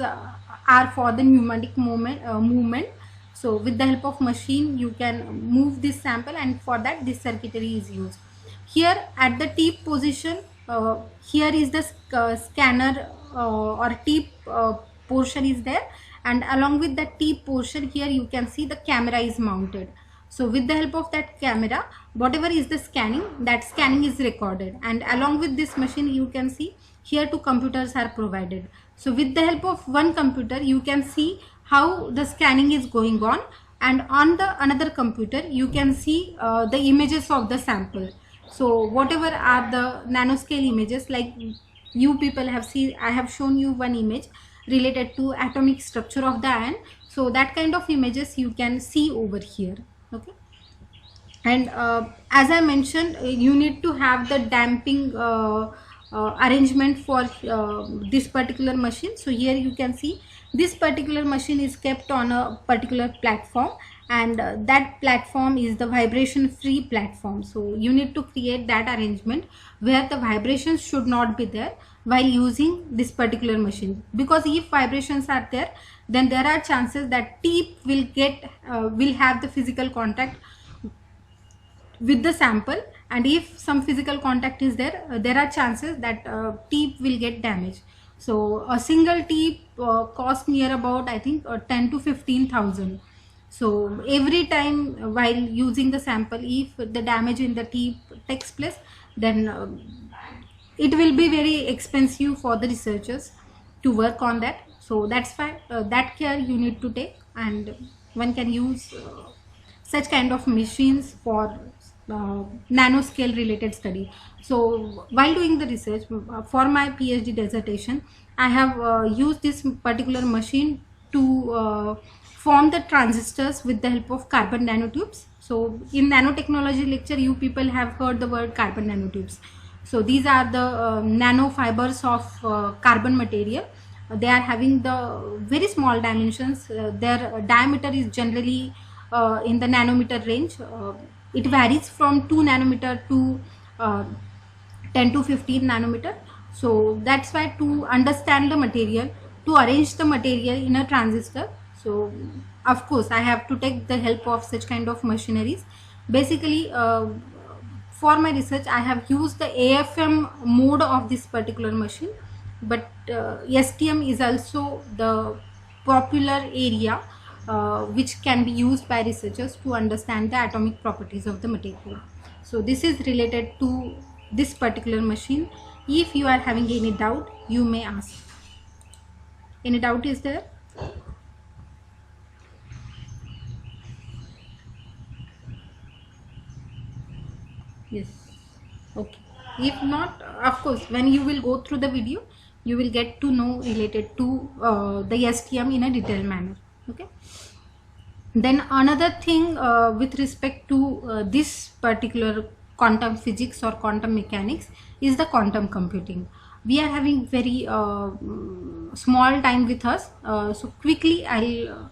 are for the pneumatic movement. So with the help of machine you can move this sample, and for that this circuitry is used. Here at the tip position, here is the scanner or tip portion is there, and along with the tip portion here you can see the camera is mounted. So with the help of that camera, whatever is the scanning, that scanning is recorded, and along with this machine you can see here two computers are provided. So with the help of one computer, you can see how the scanning is going on, and on the another computer you can see the images of the sample. So whatever are the nanoscale images, like you people have seen, I have shown you one image related to atomic structure of the ion. So that kind of images you can see over here. Okay. And as I mentioned, you need to have the damping arrangement for this particular machine. So here you can see this particular machine is kept on a particular platform, and that platform is the vibration free platform. So you need to create that arrangement where the vibrations should not be there while using this particular machine, because if vibrations are there, then there are chances that tip will have the physical contact with the sample, and if some physical contact is there, there are chances that tip will get damaged. So a single tip cost near about, I think, 10 to 15,000. So every time while using the sample, if the damage in the tip takes place, then it will be very expensive for the researchers to work on that. So that's why that care you need to take, and one can use such kind of machines for nanoscale related study. So while doing the research for my PhD dissertation, I have used this particular machine to form the transistors with the help of carbon nanotubes. So in nanotechnology lecture, you people have heard the word carbon nanotubes. So these are the nanofibers of carbon material. They are having the very small dimensions. Their diameter is generally in the nanometer range. It varies from 2 nanometer to 10 to 15 nanometer. So that's why to understand the material, to arrange the material in a transistor, so of course I have to take the help of such kind of machineries. Basically for my research I have used the AFM mode of this particular machine, but STM is also the popular area which can be used by researchers to understand the atomic properties of the material. So this is related to this particular machine. If you are having any doubt, you may ask. Any doubt is there? Yes. Okay. If not, of course, when you will go through the video, you will get to know related to the STM in a detailed manner. Okay. Then another thing with respect to this particular quantum physics or quantum mechanics is the quantum computing. We are having very small time with us, so quickly I'll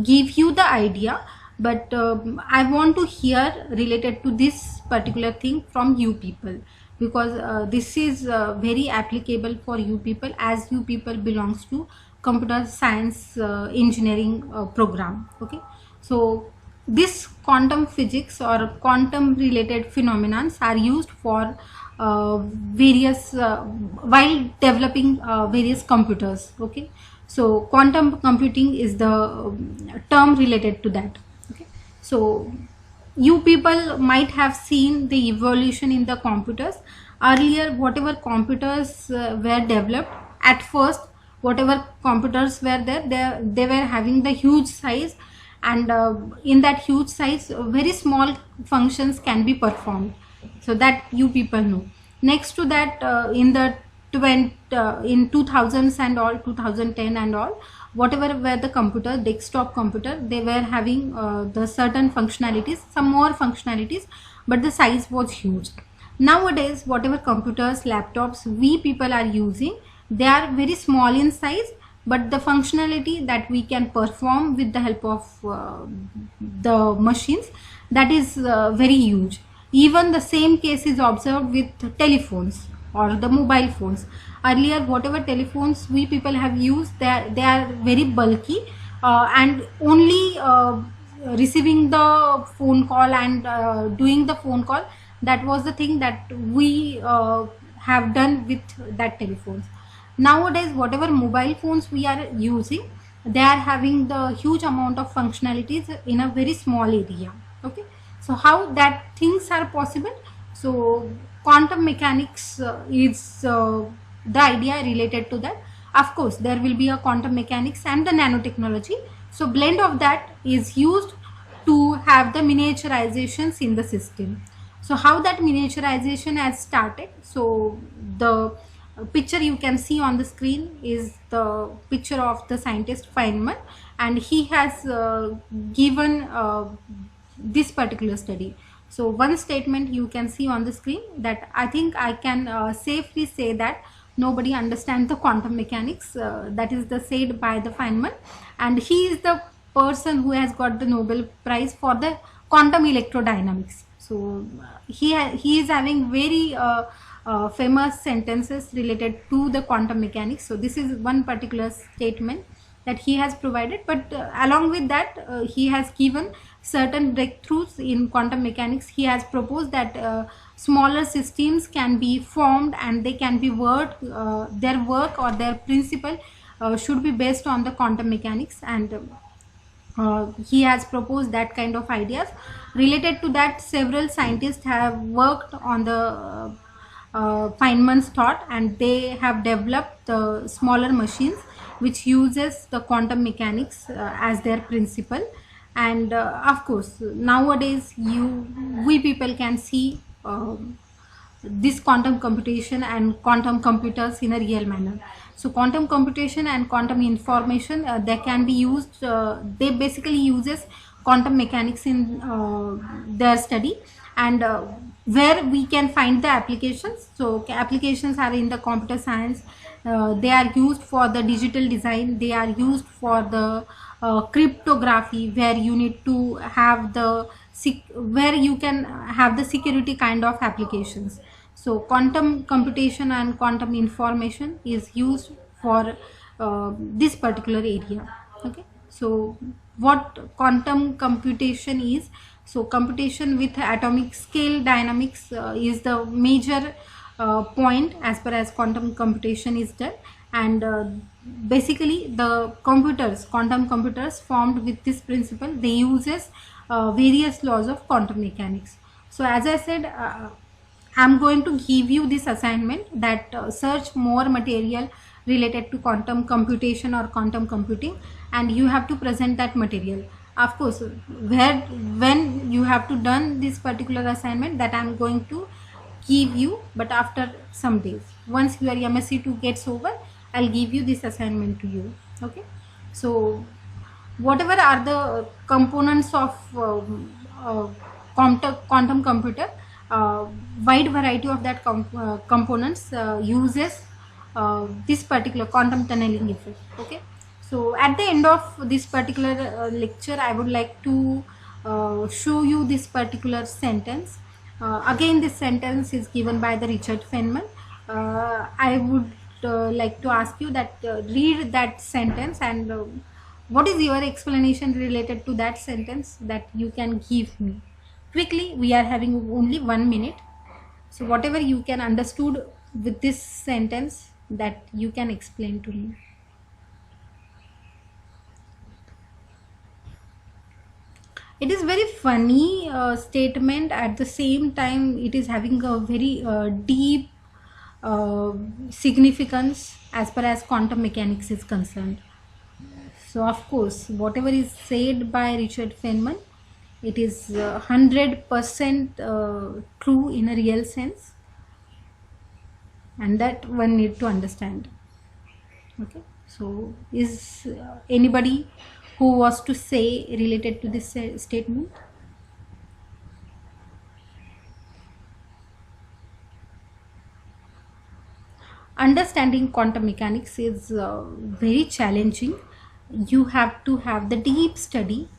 give you the idea, but I want to hear related to this particular thing from you people, because this is very applicable for you people, as you people belongs to computer science engineering program. Okay, so this quantum physics or quantum related phenomena are used for various while developing various computers. Okay, so quantum computing is the term related to that. Okay, so you people might have seen the evolution in the computers. Earlier, whatever computers were developed, at first whatever computers were there, they were having the huge size, and in that huge size very small functions can be performed. So that you people know. Next to that, in the in 2000s and all, 2010 and all, whatever were the computer, desktop computer, they were having the certain functionalities, some more functionalities, but the size was huge. Nowadays, whatever computers, laptops we people are using, they are very small in size, but the functionality that we can perform with the help of the machines, that is very huge. Even the same case is observed with telephones or the mobile phones. Earlier, whatever telephones we people have used, they are very bulky, and only receiving the phone call and doing the phone call, that was the thing that we have done with that telephones. Nowadays, whatever mobile phones we are using, they are having the huge amount of functionalities in a very small area. Okay, so how that things are possible? So quantum mechanics is the idea related to that. Of course, there will be a quantum mechanics and the nanotechnology. So blend of that is used to have the miniaturizations in the system. So how that miniaturization has started? So the picture you can see on the screen is the picture of the scientist Feynman, and he has given this particular study. So one statement you can see on the screen that I think I can safely say that nobody understands the quantum mechanics. That is the said by the Feynman, and he is the person who has got the Nobel Prize for the quantum electrodynamics. So he is having very famous sentences related to the quantum mechanics. So this is one particular statement that he has provided, but along with that he has given certain breakthroughs in quantum mechanics. He has proposed that smaller systems can be formed and they can be worked, their work or their principle should be based on the quantum mechanics, and he has proposed that kind of ideas. Related to that, several scientists have worked on the Feynman's thought, and they have developed the smaller machines which uses the quantum mechanics as their principle. And of course nowadays we people can see this quantum computation and quantum computers in a real manner. So quantum computation and quantum information, they can be used, they basically uses quantum mechanics in their study, and where we can find the applications. So applications are in the computer science, they are used for the digital design, they are used for the cryptography, where you need to have the where you can have the security kind of applications. So quantum computation and quantum information is used for this particular area. Okay, so what quantum computation is? So computation with atomic scale dynamics is the major point as far as quantum computation is done, and basically the computers, quantum computers formed with this principle, they uses various laws of quantum mechanics. So as I said, I'm going to give you this assignment that search more material related to quantum computation or quantum computing, and you have to present that material. Of course, when you have to done this particular assignment, that I'm going to give you, but after some days, once your MSc2 gets over, I'll give you this assignment to you. Okay, so whatever are the components of quantum computer, wide variety of that components uses this particular quantum tunneling effect. Okay, so at the end of this particular lecture, I would like to show you this particular sentence. Again, this sentence is given by the Richard Feynman. I would like to ask you that read that sentence, and what is your explanation related to that sentence that you can give me quickly. We are having only 1 minute, so whatever you can understood with this sentence, that you can explain to me. It is very funny statement. At the same time, it is having a very deep significance as far as quantum mechanics is concerned. So of course, whatever is said by Richard Feynman, it is 100% true in a real sense, and that one need to understand. Okay, so is anybody who was to say related to this statement? Understanding quantum mechanics is very challenging. You have to have the deep study,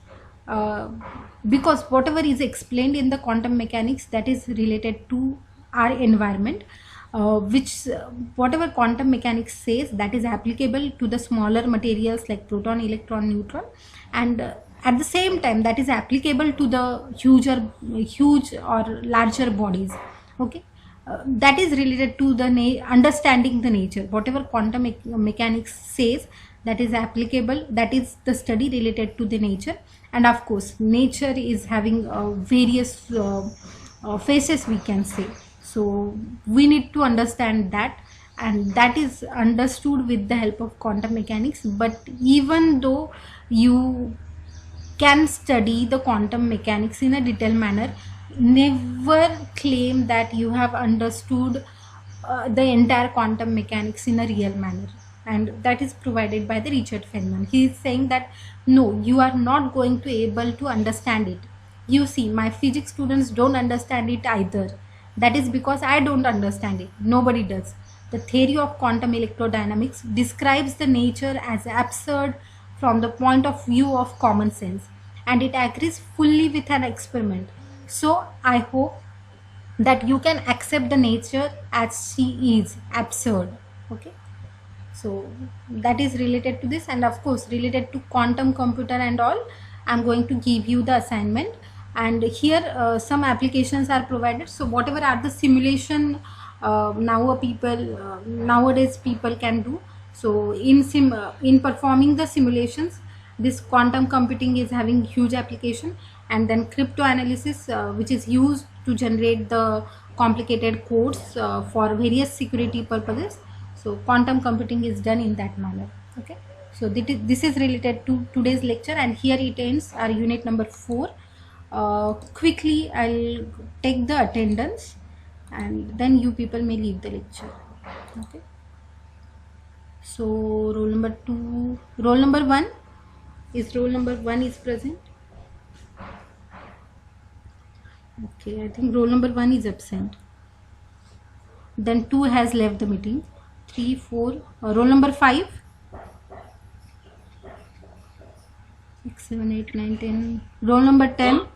because whatever is explained in the quantum mechanics, that is related to our environment, which whatever quantum mechanics says, that is applicable to the smaller materials like proton, electron, neutron, and at the same time that is applicable to the huge or larger bodies. Okay, that is related to the understanding the nature. Whatever quantum mechanics says, that is applicable, that is the study related to the nature. And of course, nature is having various faces, we can say. So we need to understand that, and that is understood with the help of quantum mechanics. But even though you can study the quantum mechanics in a detailed manner, never claim that you have understood the entire quantum mechanics in a real manner. And that is provided by the Richard Feynman. He is saying that no, you are not going to able to understand it. You see, my physics students don't understand it either. That is because I don't understand it. Nobody does. The theory of quantum electrodynamics describes the nature as absurd from the point of view of common sense, and it agrees fully with an experiment. So I hope that you can accept the nature as she is, absurd. Okay, so that is related to this, and of course related to quantum computer and all. I'm going to give you the assignment, and here some applications are provided. So whatever are the simulation nowadays people can do. So in performing the simulations, this quantum computing is having huge application. And then crypto analysis, which is used to generate the complicated codes for various security purposes. So quantum computing is done in that manner. Okay, so this is related to today's lecture, and here it ends our unit number 4. Quickly I'll take the attendance, and then you people may leave the lecture. Okay, so roll number 1 is present. Okay, I think roll number 1 is absent. Then 2 has left the meeting. 3, 4, roll number 5, 6, 7, 8, 9, 10, roll number 10,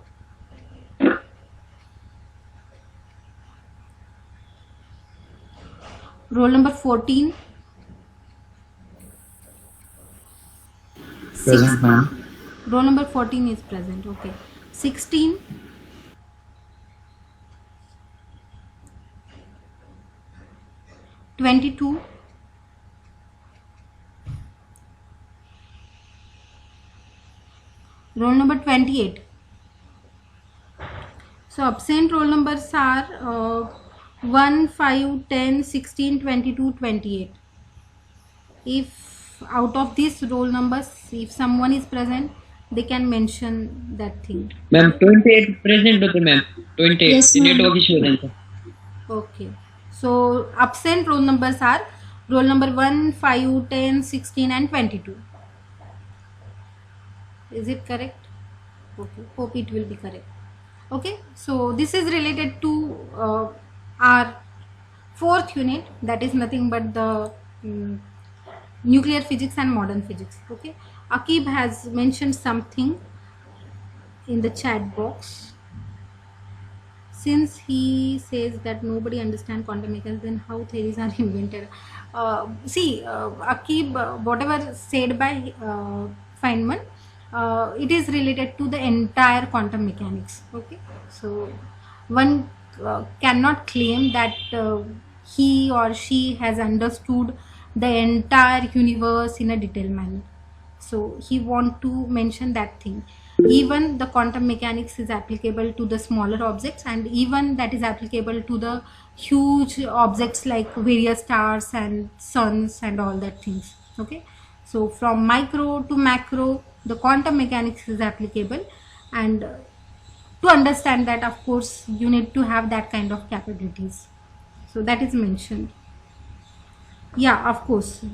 roll number 14, Present, ma'am. roll number 14 is present. Okay, 16, 22, 28. So absent roll numbers are 1, 5, 10, 16, 22, 28. If out of these roll numbers, if someone is present, they can mention that thing. Ma'am, 28 present होते ma'am. 28. Yes, ma'am. Network issue है इनका. Okay. So absent roll numbers are roll number 1, 5, 10, 16 and 22. Is it correct? Okay. Hope it will be correct. Okay. So this is related to our 4th unit, that is nothing but the nuclear physics and modern physics. Okay. Akib has mentioned something in the chat box. Since he says that nobody understands quantum mechanics, then how theories are invented? Akib, whatever said by Feynman, it is related to the entire quantum mechanics. Okay, so one cannot claim that he or she has understood the entire universe in a detailed manner. So he want to mention that thing. Even the quantum mechanics is applicable to the smaller objects, and even that is applicable to the huge objects like various stars and suns and all that things. Okay, so from micro to macro, the quantum mechanics is applicable, and to understand that, of course, you need to have that kind of capabilities. So that is mentioned. Yeah, of course,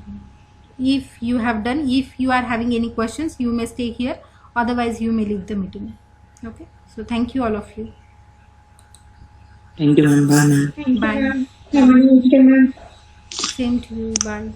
if you are having any questions, you may stay here. Otherwise, you may leave the meeting. Okay. So thank you all of you. Thank you ma'am. Bye ma'am. Bye. Have a nice day, ma'am. Same to you. Bye.